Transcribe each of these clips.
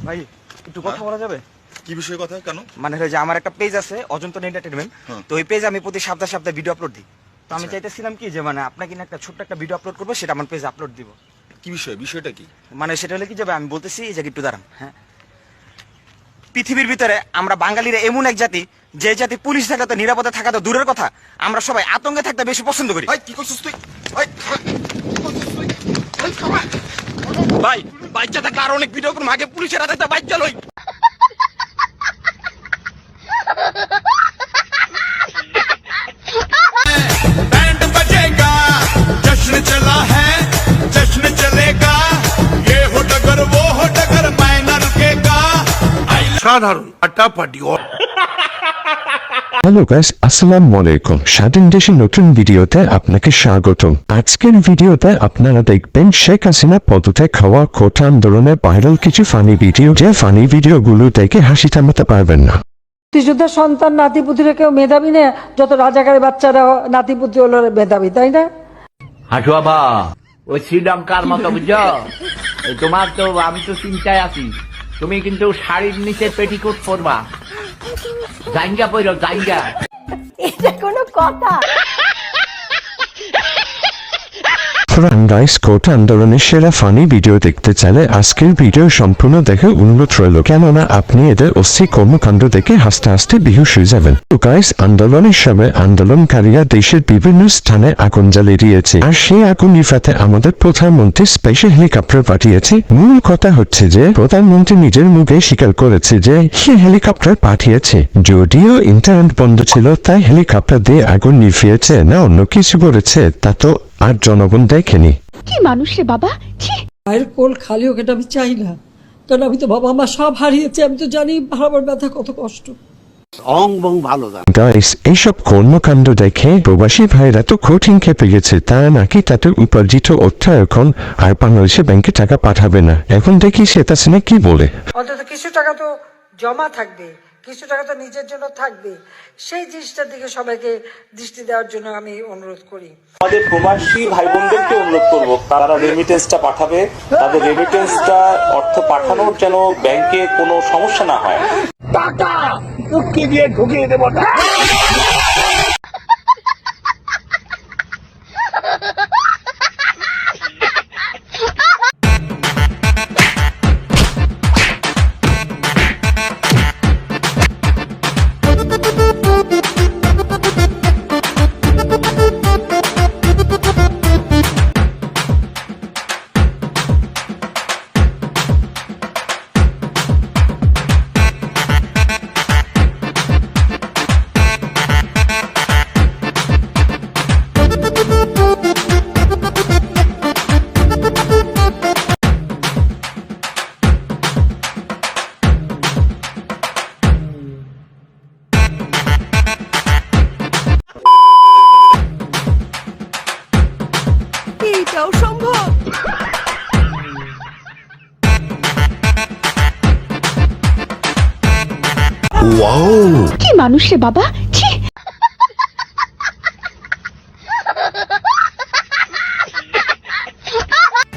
ভাই একটু কথা বলা যাবে? কি বিষয়ে কথা? কেন? মানে যে আমার একটা পেজ আছে অজন্তন এন্টারটেইনমেন্ট, তো ওই পেজে আমি প্রতি সপ্তাহে সপ্তাহে ভিডিও আপলোড দিই। তো আমি চাইতেছিলাম কি যে মানে আপনাকে না একটা ছোট্ট একটা ভিডিও আপলোড করবো, সেটা আমার পেজে আপলোড দিব। কি বিষয়? বিষয়টা কি? মানে সেটা হলে কি যাবে, আমি বলতেছি এই যে একটু দাঁড়ান। হ্যাঁ, পৃথিবীর ভিতরে আমরা বাঙালিরা এমন এক জাতি, যে জাতি পুলিশ থাকা তো নিরাপদে থাকা তো দূরের কথা, আমরা সবাই আতঙ্কে থাকতে বেশি পছন্দ করি। ভাই কি করছিস তুই? ভাই বাচ্চা থাকলে আর অনেক ভিডিও করুন, আগে পুলিশের হাতে একটা বাচ্চা লই। बैंड बजेगा, जश्न चला है, जश्न चलेगा, ये हो डगर वो हो डगर, मैं न रुकेगा। साधारण फटाफटी और হ্যালো গাইস, আসসালামু আলাইকুম। স্বাধীন দেশের নতুন ভিডিওতে আপনাকে স্বাগতম। আজকের ভিডিওতে আপনারা দেখবেন শেখ হাসিনা পদত্যাগ হওয়া কোটা আন্দোলনের ভাইরাল কিছু ফানি ভিডিও, যে ফানি ভিডিওগুলো দেখে হাসি থামাতে পারবেন না। মুক্তিযোদ্ধার সন্তান নাতিপুতিরা কেউ মেধাবী না, যত রাজাকারের বাচ্চারা নাতিপুতি হলো মেধাবী, তাই না? হাঁটু বাবা, ওই শ্রীলঙ্কার মতো বুঝছো, তোমার তো আমি তো চিন্তায় আছি। তুমি কিন্তু শাড়ির নিচে পেটিকোট পরবা, জাইঙ্গা পরো জাইঙ্গা। এটা কোনো কথা? গাইস, কোটা আন্দোলনের সেরা ফানি ভিডিও দেখতে চাইলে আজকের ভিডিও সম্পূর্ণ দেখে অনুরোধ রইল, কেননা আপনি এদের অস্থি কর্মকাণ্ড দেখে হাসতে হাসতে বেহুশ হয়ে যাবেন। তো গাইস, আন্দোলনের সময় আন্দোলনকারীরা দেশের বিভিন্ন স্থানে আগুন জ্বালিয়ে দিয়েছে, আর সেই আগুন নিভাতে আমাদের প্রধানমন্ত্রী স্পেশাল হেলিকপ্টার পাঠিয়েছে। মূল কথা হচ্ছে যে প্রধানমন্ত্রী নিজের মুখে স্বীকার করেছে যে সে হেলিকপ্টার পাঠিয়েছে, যদিও ইন্টারনেট বন্ধ ছিল, তাই হেলিকপ্টার দিয়ে আগুন নিভিয়েছে না অন্য কিছু করেছে তা তো আর জনগণ দেখেনি। কি মানুষ রে বাবা, ছি। মায়ের কোল খালি হোক, এটা আমি চাই না, কারণ আমি তো বাবা মা সব হারিয়েছি, আমি তো জানি হারাবার ব্যথা কত কষ্ট। গাইস, এইসব কর্মকাণ্ড দেখে প্রবাসী ভাইরা তো কঠিন খেপে গেছে, তারা নাকি তাদের উপার্জিত অর্থ এখন আর বাংলাদেশে ব্যাংকে টাকা পাঠাবে না। এখন দেখি শেখ হাসিনা কি বলে। অন্তত কিছু টাকা তো জমা থাকবে, কিছু টাকা তো নিজের জন্য থাকবে, সেই জিনিসটার দিকে সবাইকে দৃষ্টি দেওয়ার জন্য আমি অনুরোধ করি। আমাদের প্রবাসী ভাই বোনদেরকে অনুরোধ করবো, তারা রেমিটেন্সটা পাঠাবে, তাদের রেমিটেন্সটা অর্থ পাঠানোর যেন ব্যাংকে কোনো সমস্যা না হয়। टाका चुटकी दिए ढुकिए देव। এটাও সম্ভব? কি মানুষ রে বাবা, ছি।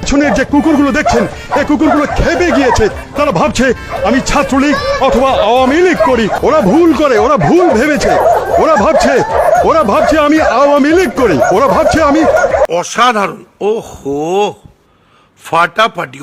পেছনের যে কুকুরগুলো দেখছেন, এই কুকুরগুলো খেপে গিয়েছে। তারা ভাবছে আমি ছাত্রলীগ অথবা আওয়ামী লীগ করি। ওরা ভুল করে, ওরা ভুল ভেবেছে। ওরা ভাবছে আমি আওয়ামী লীগ করি। ওরা ভাবছে আমি असाधारण ओहो फटाफटी।